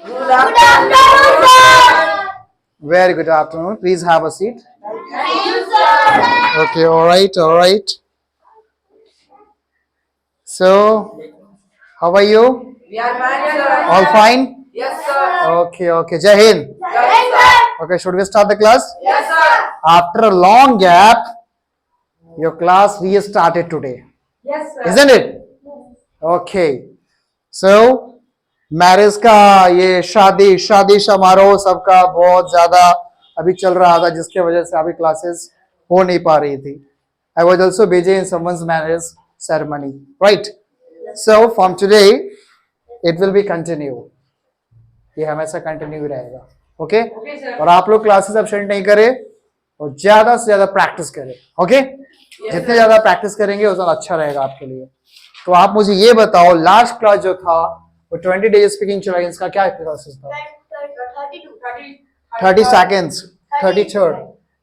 Good afternoon, sir. Very good afternoon. Please have a seat. Thank you, sir. Okay, all right, all right. So, how are you? We are fine, sir. All fine? Yes, sir. Okay, okay. Jai Hind. Yes, sir. Okay, should we start the class? Yes, sir. After a long gap, your class restarted today, Yes, sir. isn't it? Okay. So, marriage का ये शादी शादी समारोह सबका बहुत ज्यादा अभी चल रहा था, जिसके वजह से अभी क्लासेस हो नहीं पा रही थी. I was also busy in someone's marriage ceremony, right? So from today it will be continue. ये हमेशा कंटिन्यू रहेगा. ओके? Okay, sir. और आप लोग क्लासेस अब्सेंट नहीं करें और ज्यादा से ज्यादा प्रैक्टिस करें. ओके? जितने ज्यादा प्रैक्टिस करेंगे उतना अच्छा रहेगा आपके लिए. तो आप मुझे ये बताओ, लास्ट क्लास जो था वो 20 डेज स्पीकिंग चैलेंज का क्या प्रोसेस था? 30 सेकेंड्स, 33rd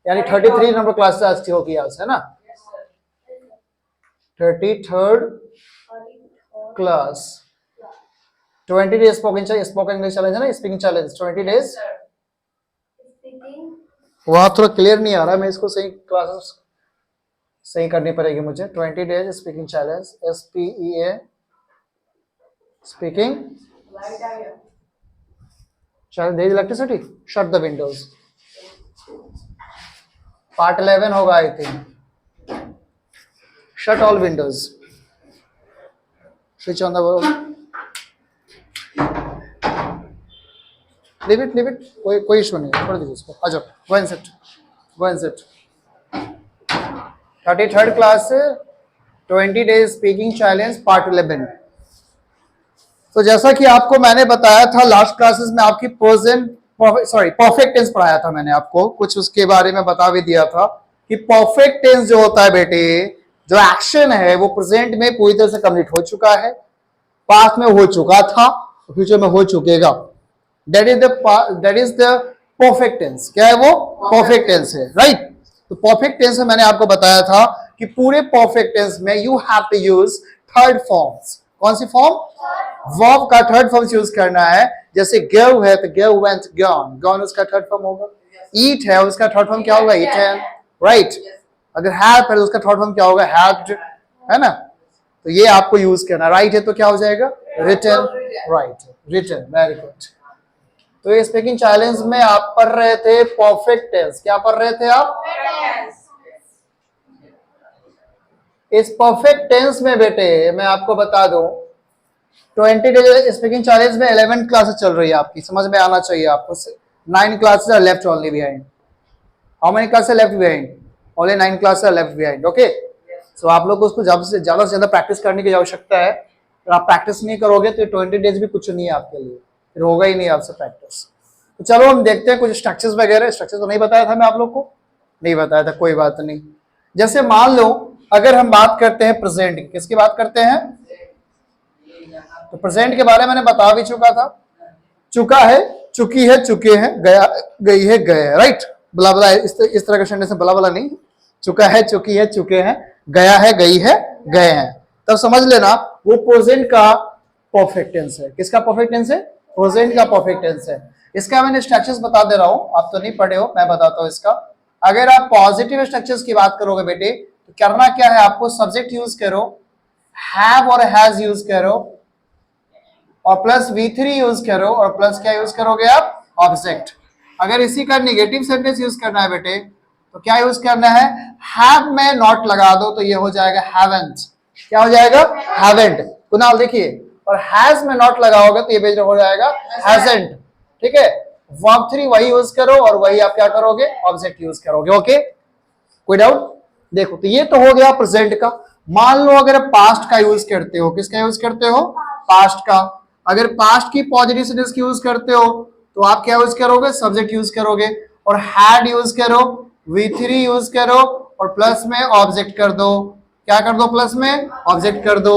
यानी 33 नंबर क्लास आज की होगी आज, है ना? 33rd class 20 days spoken English challenge है ना, स्पीकिंग चैलेंज 20 डेज. वहां थोड़ा क्लियर नहीं आ रहा, मैं इसको सही क्लासेस सही करनी पड़ेगी मुझे. 20 days speaking challenge, SPEA speaking challenge. There is electricity, shut the windows. Part 11 होगा I think. Shut all windows, switch on the bulb. Leave it, कोई इशू नहीं है, छोड़ दीजिए इसको. आ जाओ, go and sit. 33rd class 20 days speaking challenge part 11. तो जैसा कि आपको मैंने बताया था लास्ट क्लासेस में, आपकी परफेक्ट टेंस पढ़ाया था मैंने आपको, कुछ उसके बारे में बता भी दिया था कि परफेक्ट टेंस जो होता है बेटे, जो एक्शन है वो प्रेजेंट में पूरी तरह से कंप्लीट हो चुका है, पास्ट में हो चुका था, फ्यूचर में हो चुकेगा. That is the perfect tense. क्या है वो? परफेक्ट टेंस है, राइट? तो परफेक्ट टेंस में मैंने आपको बताया था कि पूरे परफेक्ट टेंस में you have to use third forms. कौन सी फॉर्म? वर्ब का थर्ड फॉर्म यूज करना है. जैसे go है तो go went gone, gone उसका थर्ड फॉर्म होगा. eat है उसका थर्ड फॉर्म क्या होगा? eaten, right? अगर have है तो उसका थर्ड फॉर्म क्या होगा? had, है ना? तो ये आपको यूज करना. राइट है तो क्या हो जाएगा? written, right, written. Very good. तो ये स्पीकिंग चैलेंज में आप पढ़ रहे थे परफेक्ट टेंस. क्या पढ़ रहे थे आप? इस परफेक्ट टेंस में बेटे मैं आपको बता दूं, 20 डेज स्पीकिंग चैलेंज में 11 क्लासेस चल रही है आपकी. समझ में आना चाहिए आपको. 9 classes are left only behind. How many classes left behind? Only 9 classes are left behind. Okay? So आप लोग को उसको ज्यादा से ज्यादा प्रैक्टिस करने की आवश्यकता है. अगर आप प्रैक्टिस नहीं करोगे तो 20 डेज भी कुछ नहीं है आपके लिए, फिर होगा ही नहीं आपसे प्रैक्टिस. तो चलो हम देखते हैं कुछ स्ट्रक्चर्स वगैरह. स्ट्रक्चर तो नहीं बताया था मैं आप लोग को, नहीं बताया था, कोई बात नहीं. जैसे मान लो अगर हम बात करते हैं प्रेजेंट की, किसकी बात करते हैं? तो प्रेजेंट के बारे में मैंने बता भी चुका था. चुका है, चुकी है, चुके हैं, गया, गई है, गए हैं, राइट? बला बला इस तरह का सेंटेंस, बला बला नहीं. चुका है, चुकी है, चुके हैं, गया है, गई है, गए हैं. तब समझ लेना वो प्रेजेंट का परफेक्ट टेंस है. किसका परफेक्ट टेंस है? प्रेजेंट का परफेक्ट टेंस है. इसका मैंने स्ट्रक्चर्स बता दे रहा हूं, आप तो नहीं पढ़े हो, मैं बताता हूं इसका. अगर आप पॉजिटिव स्ट्रक्चर्स की बात करोगे बेटे तो करना क्या है आपको? सब्जेक्ट यूज करो, हैव और हैज यूज करो, और प्लस V3 यूज करो, और प्लस क्या यूज करोगे आप? ऑब्जेक्ट. अगर इसी का नेगेटिव सेंटेंस यूज करना है बेटे तो क्या यूज करना है? हैव में नॉट लगा दो तो ये हो जाएगा हैवेंट. क्या हो जाएगा? हैवेंट. कुणाल देखिए, और हैज में नॉट लगाओगे तो ये पेज हो जाएगा हैजंट. ठीक है? वर्ब 3 वही यूज करो और वही आप क्या करोगे? ऑब्जेक्ट यूज करोगे. ओके? कोई डाउट? देखो, तो ये तो हो गया प्रेजेंट का. मान लो अगर पास्ट का यूज करते हो, किसका यूज करते हो? पास्ट का. अगर पास्ट की पॉजिटिव सेंटेंस की यूज करते हो तो आप क्या यूज करोगे? सब्जेक्ट यूज करोगे, और हैड यूज करो, V3 यूज करो, और प्लस में ऑब्जेक्ट कर दो. क्या कर दो? प्लस में ऑब्जेक्ट कर दो.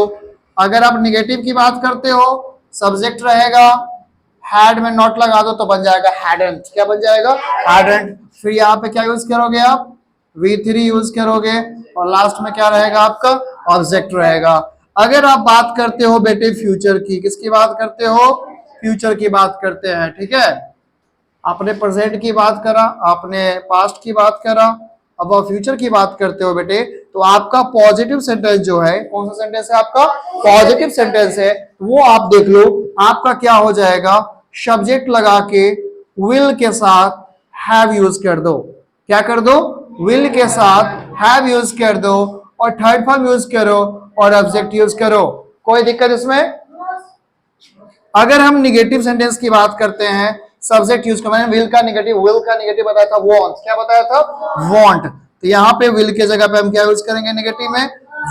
अगर आप निगेटिव की बात करते हो, सब्जेक्ट रहेगा, हैड में नॉट लगा दो तो बन जाएगा हैडंट. क्या बन जाएगा? हैडंट. फिर यहाँ पे क्या यूज करोगे आप? V3 यूज करोगे, और लास्ट में क्या रहेगा आपका? ऑब्जेक्ट रहेगा. अगर आप बात करते हो बेटे फ्यूचर की, किसकी बात करते हो? फ्यूचर की बात करते हैं, ठीक है। आपने प्रेजेंट की बात करा, आपने पास्ट की बात करा, अब आप फ्यूचर की बात करते हो बेटे, तो आपका पॉजिटिव सेंटेंस जो है, कौन सा सेंटेंस है आपका? पॉजिटिव सेंटेंस है। वो आप देख लो, आपका क्या हो जाएगा, सब्जेक्ट लगा के विल के साथ हैव यूज कर दो। क्या कर दो? विल के साथ हैव यूज कर दो और थर्ड फॉर्म यूज करो और ऑब्जेक्ट यूज करो। कोई दिक्कत इसमें? अगर हम निगेटिव सेंटेंस की बात करते हैं, सब्जेक्ट यूज करना, विल का निगेटिव बताया था वांट। क्या बताया था? वांट। तो यहाँ पे विल के जगह पे हम क्या यूज करेंगे निगेटिव में?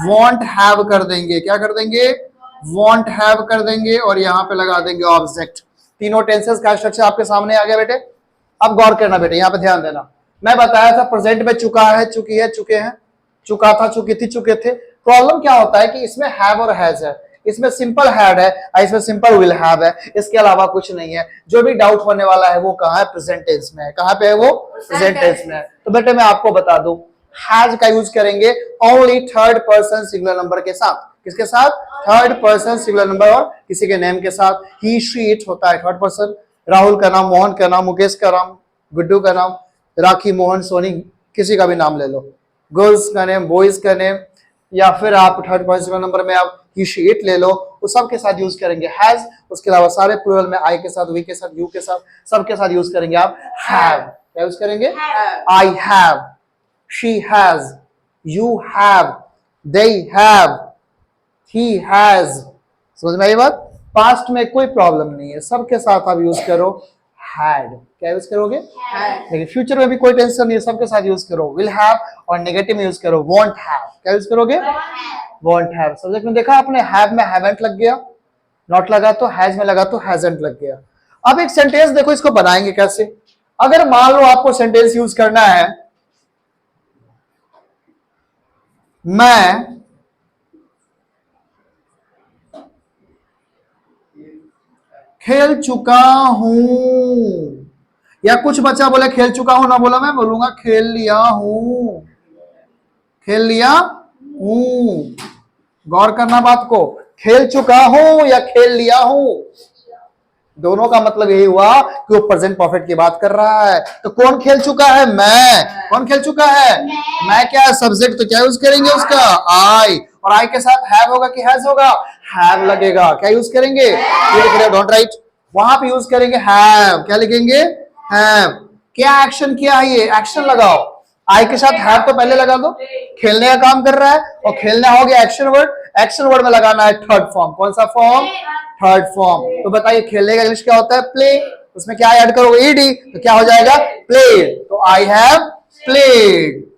वांट हैव कर देंगे। क्या कर देंगे? वांट हैव कर देंगे और यहाँ पे लगा देंगे ऑब्जेक्ट। तीनों टेंसेस का स्ट्रक्चर आपके सामने आ गया बेटे। अब गौर करना बेटे, यहाँ पे ध्यान देना। मैं बताया था प्रेजेंट में चुका है, चुकी है, चुके हैं, चुका था, चुकी थी, चुके थे। प्रॉब्लम क्या होता है कि इसमें हैव और हैज है, इसमें सिंपल हैड है, इसमें सिंपल विल हैव है, इसके अलावा कुछ नहीं है। जो भी डाउट होने वाला है वो कहाँ है? प्रेजेंट टेंस में है। कहाँ पे है वो? प्रेजेंट टेंस में है। तो बेटे मैं आपको बता दूं, हैज का यूज करेंगे only third person singular number के साथ। किसके साथ? थर्ड पर्सन सिंगुलर नंबर और किसी के नेम के साथ। ही, शी, इट होता है थर्ड पर्सन। राहुल का नाम, मोहन का नाम, मुकेश का नाम, गुड्डू का नाम, राखी, मोहन, सोनी, किसी का भी नाम ले लो। गर्ल्स का नेम, बॉयज का नेम, या फिर आप थर्ड पर्सन नंबर में आप ही, शी, इट ले लो, वो सबके साथ यूज करेंगे हैज। उसके अलावा सारे प्लूरल में आई के साथ, वी के साथ, यू के साथ, सबके साथ यूज करेंगे आप हैव। क्या यूज करेंगे? I have, she has, you have, they have, he has. समझ में आई बात? पास्ट में कोई प्रॉब्लम नहीं है, सबके साथ आप यूज करो हैड। क्या यूज करोगे? लेकिन फ्यूचर में भी कोई टेंशन नहीं है, सबके साथ यूज करो विल हैव और नेगेटिव में यूज करो वॉन्ट हैव। क्या यूज करोगे? Want have. सब्जेक्ट में देखा आपने, हैव में हैवंट लग गया, नॉट लगा तो हैज में लगा तो हैजंट लग गया। अब एक सेंटेंस देखो, इसको बनाएंगे कैसे। अगर मान लो आपको सेंटेंस यूज करना है, मैं खेल चुका हूं, या कुछ बच्चा बोले खेल चुका हूं ना, बोला मैं बोलूंगा खेल लिया हूं। खेल लिया हूं, गौर करना बात को। खेल चुका हूं या खेल लिया हूं, दोनों का मतलब यही हुआ कि वो प्रेजेंट परफेक्ट की बात कर रहा है। तो कौन खेल चुका है? मैं। कौन खेल चुका है? मैं क्या है? सब्जेक्ट। तो क्या यूज करेंगे उसका? आई। और आई के साथ हैव होगा कि हैज होगा? हैव लगेगा। क्या यूज करेंगे? डोंट राइट, वहां पे यूज करेंगे हैव। क्या लिखेंगे? हैव। क्या एक्शन किया है? ये एक्शन लगाओ। आई के साथ हैव तो पहले लगा दो, खेलने का काम कर रहा है, और खेलना हो गया एक्शन वर्ड। एक्शन वर्ड में लगाना है थर्ड फॉर्म। कौन सा फॉर्म? Third form. तो बताइए खेलने का इंग्लिश क्या होता है? प्ले। उसमें क्या ऐड करोगे? ईडी। तो क्या हो जाएगा? प्लेड। तो आई हैव प्लेड।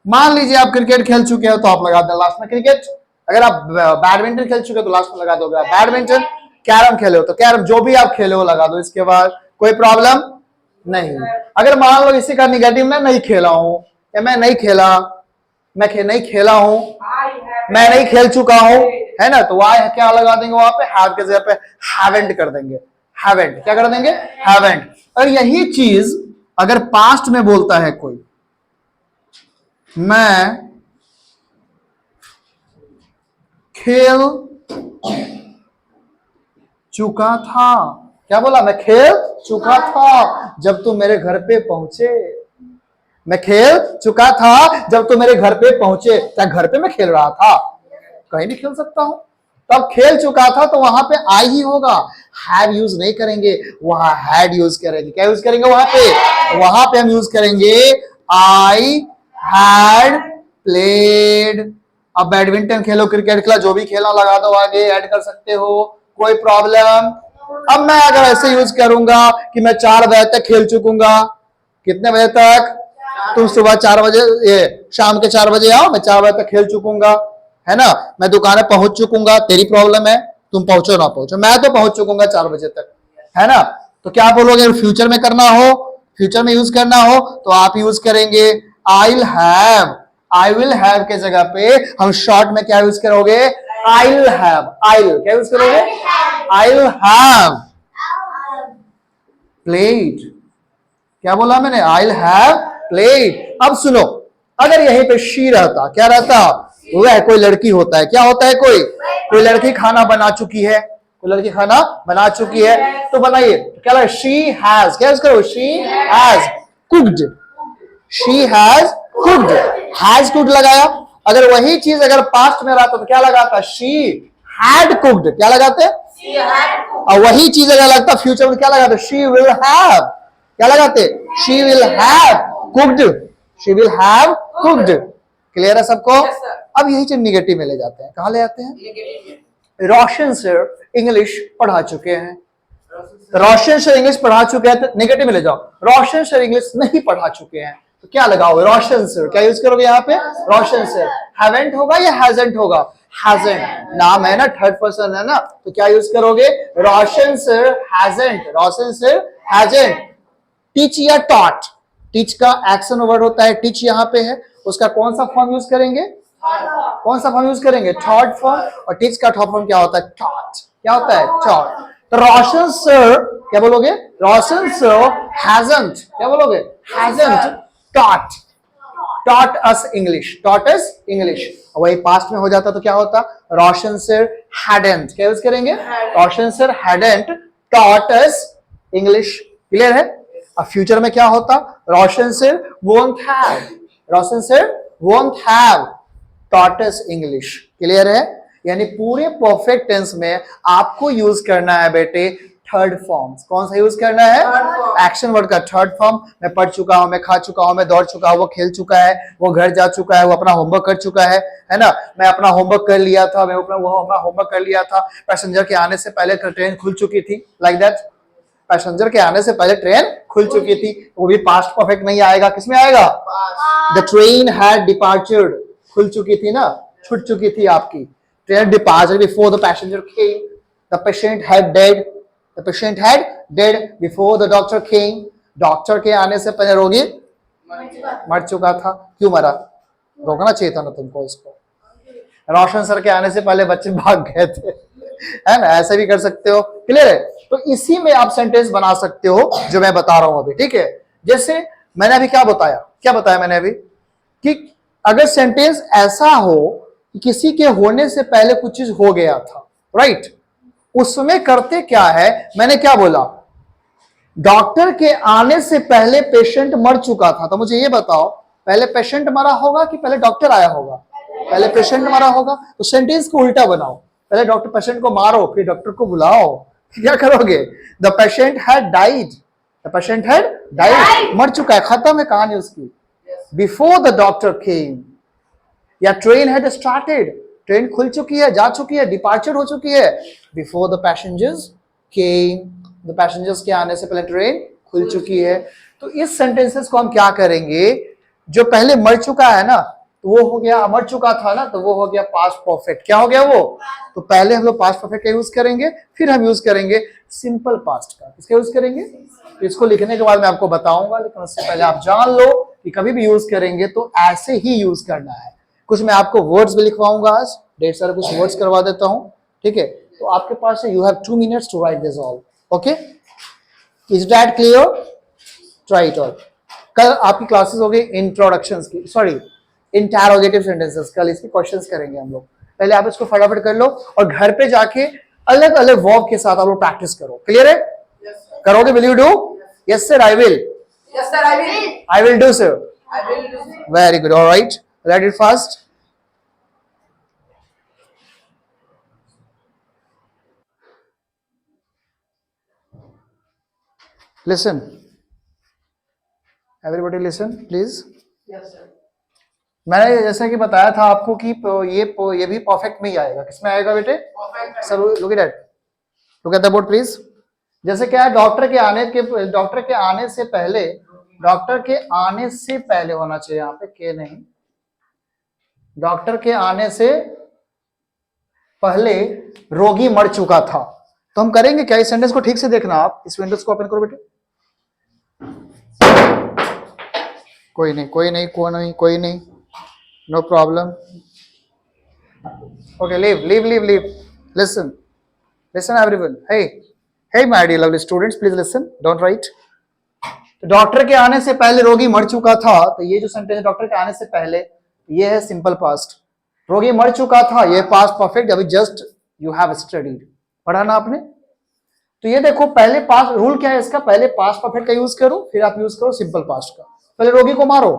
मान लीजिए आप क्रिकेट खेल चुके हो तो आप लगा दें लास्ट में क्रिकेट। अगर आप बैडमिंटन खेल चुके हो तो लास्ट में लगा दोगे बैडमिंटन। कैरम खेले हो तो कैरम, जो भी आप खेले हो लगा दो इसके बाद, कोई प्रॉब्लम नहीं। अगर मान लो इसी का निगेटिव में नहीं खेला हूं, या मैं नहीं खेला, नहीं खेला हूं, मैं नहीं खेल चुका हूं, है ना, तो वहां क्या लगा देंगे? वहां पे हैव के जगह पे हैवेंट कर देंगे। हैवेंट। क्या कर देंगे? हैवेंट। और यही चीज अगर पास्ट में बोलता है कोई, मैं खेल चुका था। क्या बोला? मैं खेल चुका था जब तुम मेरे घर पे पहुंचे। मैं खेल चुका था जब तुम मेरे घर पे पहुंचे। क्या घर पे मैं खेल रहा था? कहीं भी खेल सकता हूं। तब खेल चुका था तो वहां पे आई ही होगा, हैव यूज नहीं करेंगे, वहां हैड यूज करेंगे। क्या यूज करेंगे वहां पे? वहां पे हम यूज करेंगे आई हैड प्लेड। अब बैडमिंटन खेलो, क्रिकेट खेला, जो भी खेला लगा दो, आगे ऐड कर सकते हो, कोई प्रॉब्लम। अब मैं अगर ऐसे यूज करूंगा कि मैं 4 बजे तक खेल चुकूंगा, कितने बजे तक? तुम सुबह 4 बजे, ये शाम के 4 बजे आओ, मैं 4 बजे तक खेल चुकूंगा, है ना, मैं दुकान में पहुंच चुकूंगा। तेरी प्रॉब्लम है, तुम पहुंचो ना पहुंचो, मैं तो पहुंच चुकूंगा 4 बजे तक, है ना। तो क्या बोलोगे? फ्यूचर में करना हो, फ्यूचर में यूज करना हो तो आप यूज करेंगे I will have. I will have के जगह पे हम शॉर्ट में क्या यूज करोगे? I will have. I will क्या यूज करोगे? I will have played. क्या बोला मैंने? I will have played. अब सुनो, अगर यहीं पे शी रहता, क्या रहता? वह कोई लड़की होता है। क्या होता है? कोई लड़की खाना बना चुकी है, तो लड़की खाना बना चुकी है। तो बनाइए क्या लगा, शी हैज, क्या करो, she has cooked, she has cooked, has cooked लगाया। अगर वही चीज अगर पास्ट में रहता तो क्या लगाता, शी हैड कुक्ड, क्या लगाते, और वही चीज अगर लगता फ्यूचर में क्या लगाते, शी विल हैव, क्या लगाते, she will have cooked, she will have cooked. Clear है सबको? अब यही चीज निगेटिव में ले जाते हैं, कहां ले जाते हैं? रोशन सर इंग्लिश पढ़ा चुके हैं, रोशन सर इंग्लिश पढ़ा चुके हैं, तो नेगेटिव में ले जाओ। रोशन सर इंग्लिश नहीं पढ़ा चुके हैं तो क्या लगाओगे, रोशन सर, क्या यूज करोगे यहाँ पे, रोशन सर। हैवेंट होगा या हैजेंट होगा, हैजेंट, नाम है ना, थर्ड पर्सन है ना, तो क्या यूज करोगे, रोशन सर हैजेंट, रोशन सर हैजेंट। टीच या टॉट, टीच का एक्शन वर्ड होता है, टीच यहाँ पे है, उसका कौन सा फॉर्म यूज करेंगे, कौन सा फॉर्म यूज करेंगे, थर्ड फॉर्म। और टीच का थर्ड फॉर्म क्या होता है, टॉट, क्या होता है, टॉट। तो रोशन सर क्या बोलोगे, रोशन सर हैजंट, क्या बोलोगे, hasn't taught, taught us English, taught us English. वही पास्ट में हो जाता तो क्या होता, रोशन सर हैडंट, क्या यूज करेंगे, Roshan sir hadn't taught us English. Clear है? अब फ्यूचर में क्या होता, Roshan sir won't have, Roshan sir won't have taught us English। Clear है? यानी पूरे परफेक्ट टेंस में आपको यूज करना है बेटे थर्ड फॉर्म। कौन सा यूज करना है, एक्शन वर्ड का थर्ड फॉर्म। मैं पढ़ चुका हूं, मैं खा चुका हूं, मैं दौड़ चुका हूं, वो खेल चुका है, वो घर जा चुका है, वो अपना होमवर्क कर चुका है ना, मैं अपना होमवर्क कर लिया था, मैं अपना होमवर्क कर लिया था, पैसेंजर के आने से पहले ट्रेन खुल चुकी थी, लाइक दैट, पैसेंजर के आने से पहले ट्रेन खुल चुकी थी। वो भी पास्ट परफेक्ट नहीं आएगा, किसमें आएगा, द ट्रेन हैड डिपार्चर्ड, खुल चुकी थी ना, छूट चुकी थी आपकी train, departure before the passenger came, the patient had dead, the patient had dead before the doctor came, doctor के आने से पहले रोगी मर चुका था। क्यों मरा, रोकना चाहिए था ना तुमको इसको। रोशन सर के आने से पहले बच्चे भाग गए थे, है ना, ऐसे भी कर सकते हो। क्लियर है? तो इसी में आप सेंटेंस बना सकते हो जो मैं बता रहा हूं अभी, ठीक है। जैसे मैंने अभी क्या बताया मैंने अभी, कि अगर सेंटेंस ऐसा हो कि किसी के होने से पहले कुछ चीज हो गया था, राइट, उसमें करते क्या है, मैंने क्या बोला, डॉक्टर के आने से पहले पेशेंट मर चुका था। तो मुझे ये बताओ, पहले पेशेंट मरा होगा कि पहले डॉक्टर आया होगा, पहले पेशेंट मरा होगा। तो सेंटेंस को उल्टा बनाओ, पहले डॉक्टर पेशेंट को मारो, फिर डॉक्टर को बुलाओ, क्या करोगे, the patient had died, the patient had died, मर चुका है, खत्म है कहानी उसकी। बिफोर द डॉक्टर केम, या ट्रेन हैड स्टार्टेड, ट्रेन खुल चुकी है, जा चुकी है, डिपार्चर हो चुकी है। Before the passengers came, the passengers के आने से पहले ट्रेन खुल चुकी है। तो इस सेंटेंसेस को हम क्या करेंगे, जो पहले मर चुका है ना, तो वो हो गया, मर चुका था ना, तो वो हो गया पास्ट परफेक्ट। क्या हो गया वो, तो पहले हम लोग पास्ट परफेक्ट का यूज करेंगे, फिर हम यूज करेंगे सिंपल पास्ट का। किसका यूज करेंगे, इसको लिखने के बाद मैं आपको बताऊंगा, लेकिन उससे पहले आप जान लो कि कभी भी यूज करेंगे तो ऐसे ही यूज करना है। कुछ मैं आपको वर्ड्स भी लिखवाऊंगा आज, ढेर सारे कुछ वर्ड्स करवा देता हूं, ठीक है। तो आपके पास है, you have 2 minutes to write this all, okay, is that clear, try it all. कल आपकी क्लासेस हो गई इंट्रोडक्शंस की, सॉरी इंटरोगेटिव सेंटेंसेस, कल इसके क्वेश्चंस करेंगे हम लोग। पहले आप इसको फटाफट कर लो और घर पे जाके अलग अलग वर्ब के साथ आप लोग प्रैक्टिस करो। क्लियर है? करोगे, will you do? Yes sir I will, Yes, sir, I will. I will do sir. I will do, sir. Very good. All right. Read it fast. Listen. Everybody listen, please. Yes, sir. मैंने जैसे कि बताया था आपको कि ये भी perfect में ही आएगा। किसमें आएगा बेटे? Perfect. Sir look at that, look at the board please. जैसे क्या है, डॉक्टर के आने से पहले, डॉक्टर के आने से पहले होना चाहिए, यहाँ पे के नहीं, डॉक्टर के आने से पहले रोगी मर चुका था। तो हम करेंगे क्या, इस सेंटेंस को ठीक से देखना, आप इस विंडोज को ओपन करो बेटे। कोई नहीं, no problem, okay, leave, listen everyone, hey my dear lovely students, please listen, don't write. Doctor के आने से पहले रोगी मर चुका था, तो ये जो सेंटेंस है डॉक्टर के आने से पहले, ये है सिंपल पास्ट। रोगी मर चुका था, ये पास्ट परफेक्ट, अभी जस्ट यू हैव स्टडीड। पढ़ा ना आपने? तो ये देखो पहले पास्ट रूल क्या है इसका, पहले पास्ट परफेक्ट का यूज करो, फिर आप यूज करो सिंपल पास्ट का। पहले रोगी को मारो।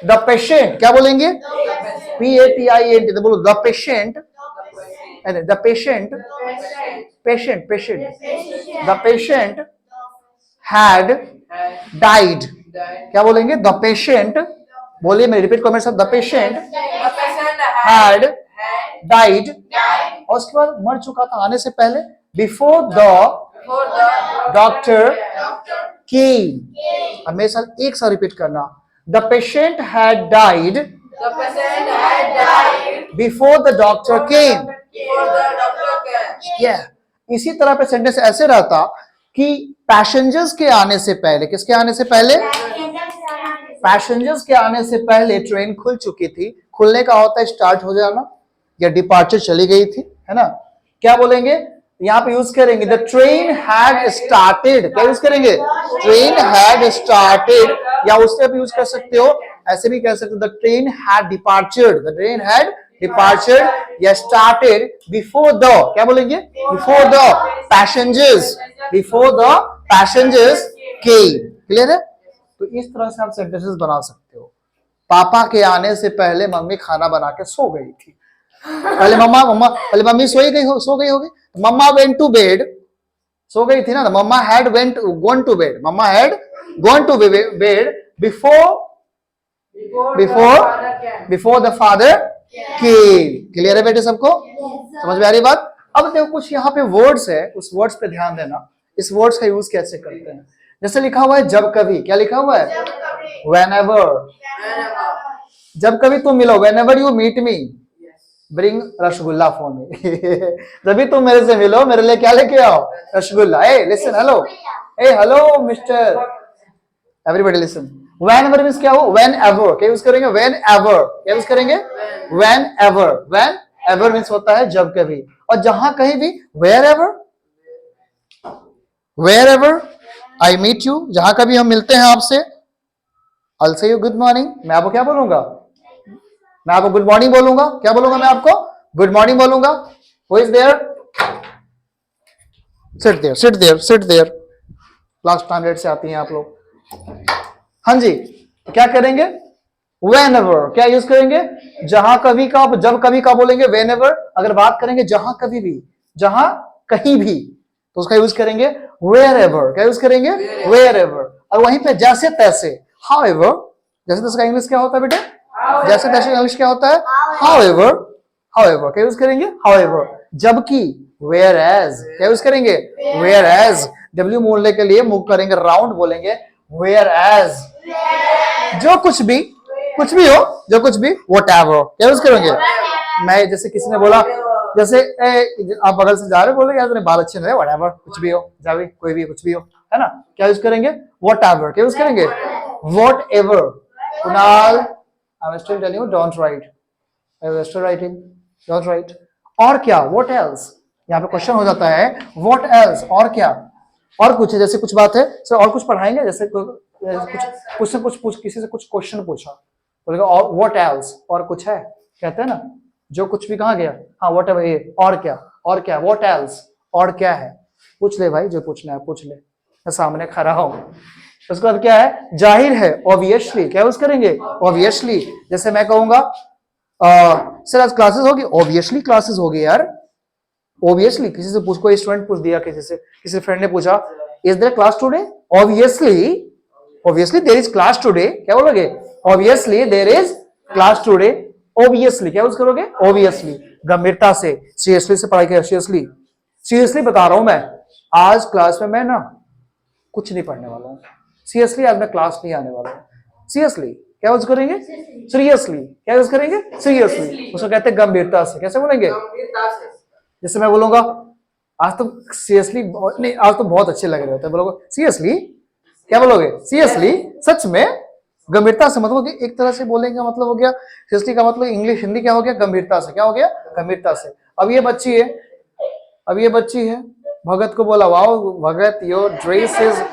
द पेशेंट क्या बोलेंगे? PATIENT, तो बोलो the patient, the patient, patient patient, the patient had died. क्या बोलेंगे? द पेशेंट, बोलिए, मैं रिपीट करो मेरे साथ, द पेशेंट हैड डाइड, और उसके बाद मर चुका था आने से पहले, बिफोर द डॉक्टर केम। अब मेरे साथ एक साथ रिपीट करना, the patient had died before the doctor केम। इसी तरह पे सेंटेंस ऐसे रहता कि पैसेंजर्स के आने से पहले, किसके आने से पहले? पैसेंजर्स के आने से पहले ट्रेन खुल चुकी थी। खुलने का होता है स्टार्ट हो जाना, या डिपार्चर चली गई थी, है ना? क्या बोलेंगे यहाँ पे? यूज करेंगे द ट्रेन हैड स्टार्टेड। क्या यूज करेंगे? ट्रेन हैड स्टार्टेड, या उससे भी यूज कर सकते हो, ऐसे भी कह सकते हो, the train had departured, the train had departured या स्टार्टेड बिफोर द, क्या बोलेंगे? Before the passengers, before the passengers came. Clear है? तो इस तरह से आप सेंटेंसेस बना सकते हो। पापा के आने से पहले मम्मी खाना बना के सो गई थी। पहले पहले मम्मी सो गई होगी। मम्मा वेंट टू बेड, सो गई थी ना, mamma had gone to bed, mamma had gone to bed before the father came. Clear है बेटे सबको? समझ में आ रही बात? अब देखो कुछ यहाँ पे वर्ड्स है, उस वर्ड्स पे ध्यान देना, इस वर्ड्स का यूज कैसे करते हैं। जैसे लिखा हुआ है जब कभी, क्या लिखा हुआ है? Whenever, जब कभी तुम मिलो, whenever you meet me, bring rasgulla for me। जब भी तुम मेरे से मिलो, मेरे लिए क्या लेके आओ? Rasgulla. Hey, listen, hello, hey, hello, Mr. Everybody listen. Whenever means क्या हो? Whenever, क्या यूज करेंगे? Whenever, क्या यूज करेंगे? Whenever, whenever means होता है जब कभी, और जहां कहीं भी wherever, wherever I meet you, जहां कभी हम मिलते हैं आपसे, I'll say you good morning, मैं आपको क्या बोलूंगा? मैं आपको गुड मॉर्निंग बोलूंगा। क्या बोलूंगा मैं आपको? गुड मॉर्निंग बोलूंगा। Who is there? Sit there, sit there, sit there। Class standard से आती हैं आप लोग। हाँ जी, तो क्या करेंगे? Whenever, क्या यूज करेंगे? जहां कभी का, जब कभी का बोलेंगे whenever। अगर बात करेंगे जहां कभी भी, जहां कहीं भी, तो उसका यूज करेंगे wherever। क्या यूज करेंगे? wherever। और वहीं पे जैसे तैसे, however, जैसे तैसे का इंग्लिश क्या होता है बेटे? जैसे तैसे इंग्लिश क्या होता है? however, however, क्या यूज करेंगे? however। जबकि whereas, क्या यूज करेंगे? whereas। W मोड़ने के लिए मुंह करेंगे राउंड, बोलेंगे whereas। जो कुछ भी हो, जो कुछ भी, whatever, क्या यूज करेंगे? मैं जैसे किसी ने बोला, जैसे आप बगल से जा रहे, बोले यार तेरे बाल अच्छे नहीं, whatever, कुछ भी हो, जावे, कोई भी कुछ भी हो, है ना? क्या यूज करेंगे? whatever। क्या यूज करेंगे? whatever। Kunal, I'm still telling you, don't write, I'm still writing, don't write। और क्या? what else। यहाँ पे क्वेश्चन हो जाता है what else, और क्या? और कुछ है, जैसे कुछ बात है सर, और कुछ पढ़ाएंगे, जैसे कुछ किसी से कुछ क्वेश्चन पूछा, बोलेगा और what else, और कुछ है, कहते हैं ना, जो कुछ भी कहाँ गया? हाँ, whatever, ये और क्या? और क्या? what else, और क्या है? पूछ ले भाई, जो पूछना है पूछ ले, मैं सामने खड़ा हूं। उसके बाद क्या है? जाहिर है, ऑब्वियसली। क्या यूज करेंगे? ऑब्वियसली। जैसे मैं कहूंगा सर आज क्लासेस होगी, ऑब्वियसली क्लासेस होगी यार, ऑब्वियसली। किसी से पूछ, कोई स्टूडेंट पूछ दिया, किसी फ्रेंड ने पूछा is there class today? Obviously there is class today. क्या बोलोगे? Obviously there is class today. Obviously क्या यूज करोगे? ऑब्वियसली। गंभीरता से, सीरियसली से पढ़ाई कर, सीरियसली बता रहा हूं मैं, आज क्लास में मैं ना कुछ नहीं पढ़ने वाला हूं, सीरियसली आज मैं क्लास नहीं आने वाला हूं। सीरियसली क्या यूज करेंगे? सीरियसली। क्या यूज करेंगे? सीरियसली। उसको कहते हैं गंभीरता से। कैसे बोलेंगे? जैसे मैं बोलूंगा आज तो सीरियसली नहीं, आज तो बहुत अच्छे लग रहे होते हैं, बोलोगे सीरियसली। क्या बोलोगे? सीरियसली, सच में, गंभीरता से। मतलब कि एक तरह से बोलेंगे, मतलब हो गया सीरियसली का मतलब इंग्लिश, हिंदी क्या हो गया? गंभीरता से। क्या हो गया? गंभीरता से। अब ये बच्ची है, भगत को बोला wow Bhagat, your dress is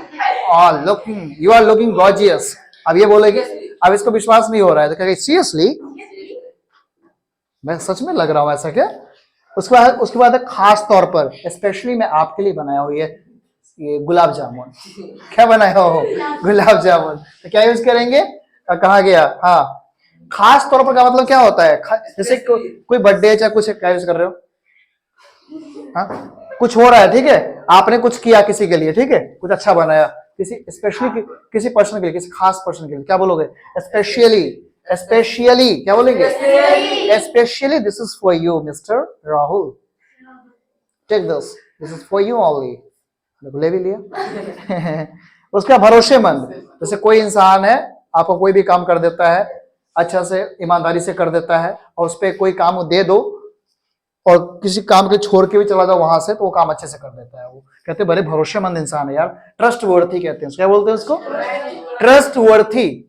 looking, you are looking gorgeous. अब ये बोलेगी, अब इसको विश्वास नहीं हो रहा है, तो कहेगा सीरियसली, मैं सच में लग रहा हूं ऐसा क्या? उसके बाद है खास तौर पर स्पेशली मैं आपके लिए बनाया हूँ ये गुलाब जामुन। क्या बनाया हो? गुलाब जामुन। तो क्या यूज करेंगे? कहा गया? हाँ, खास तौर पर का मतलब क्या होता है? जैसे कोई बर्थडे चाहे कुछ, क्या यूज कर रहे हो? हाँ, कुछ हो रहा है, ठीक है, आपने कुछ किया किसी के लिए, ठीक है, कुछ अच्छा बनाया, किसी स्पेशली किसी पर्सन के लिए, किसी खास पर्सन के लिए, क्या बोलोगे? स्पेशली। स्पेशली क्या बोलेंगे? Specially this is for you mister Rahul, take this is for you only. ले भी लिया। उसका भरोसेमंद, जैसे कोई इंसान है, आपको कोई भी काम कर देता है, अच्छा से ईमानदारी से कर देता है, और उस पर कोई काम दे दो और किसी काम के छोड़ के भी चला जाओ वहां से, तो वो काम अच्छे से कर देता है। वो कहते हैं बड़े भरोसेमंद इंसान है यार, ट्रस्ट वर्थी कहते हैं। क्या बोलते हैं उसको? Trust worthy.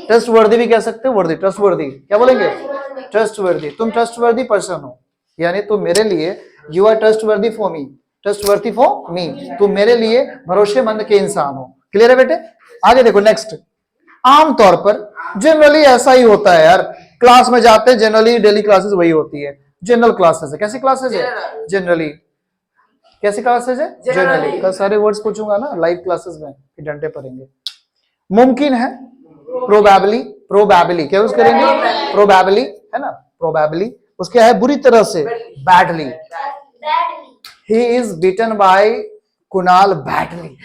ट्रस्ट वर्दी भी कह सकते हो, वर्दी, ट्रस्ट वर्दी क्या बोलेंगे? ट्रस्ट वर्दी। तुम ट्रस्ट वर्दी पर्सन हो, यानी तुम मेरे लिए, यू आर ट्रस्ट वर्दी फॉर मी, ट्रस्ट वर्दी फॉर मी, तुम मेरे लिए भरोसेमंद के इंसान हो। क्लियर है बेटे? आगे देखो नेक्स्ट। आमतौर पर जनरली ऐसा ही होता है यार, क्लास में जाते हैं जनरली डेली क्लासेस वही होती है, जनरल क्लासेस है। कैसी क्लासेस है? जनरली। कैसी क्लासेस है? जनरली। कल सारे वर्ड्स पूछूंगा ना लाइव क्लासेस में, डंडे पड़ेंगे। मुमकिन है, प्रोबेबली, प्रोबेबली क्या यूज करेंगे? प्रोबेबली, है ना, प्रोबेबली। उसके है बुरी तरह से, badly. He is beaten by Kunal badly,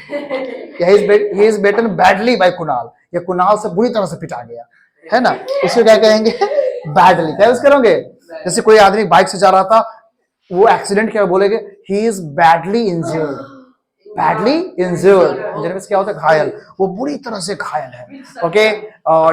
he is beaten badly bye Kunal, या कुणाल से बुरी तरह से पिटा गया, है ना, उसे क्या कहेंगे? बैडली। क्या यूज करोगे? जैसे कोई आदमी बाइक से जा रहा था, वो एक्सीडेंट क्या बोलेंगे? He is badly injured. Badly injured, injured क्या होता है? घायल, वो बुरी तरह से घायल है। Okay,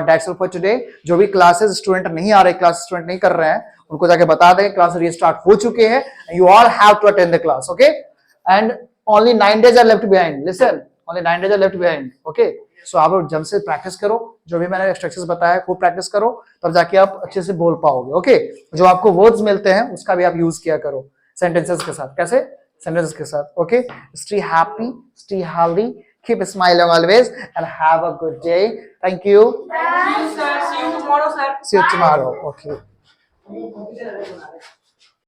that's all for today. जो भी क्लासेस स्टूडेंट नहीं आ रहे, क्लास स्टूडेंट नहीं कर रहे हैं, उनको जाके बता दें क्लास रीस्टार्ट हो चुके हैं। You all have to attend the class, okay, and only 9 days are left behind. Listen, only 9 days are left behind, okay. So आप जम से प्रैक्टिस करो, जो भी मैंने इंस्ट्रक्शंस बताया खूब प्रैक्टिस करो, तब जाके आप अच्छे से बोल पाओगे। ओके, जो आपको वर्ड्स मिलते हैं उसका भी आप यूज किया करो सेंटेंसेस के साथ। कैसे? सेंटेंसेस के साथ। Okay, stay happy, stay healthy, keep smiling always, and have a good day. Thank you. Thank you, sir. See you tomorrow, sir. See you tomorrow. Okay.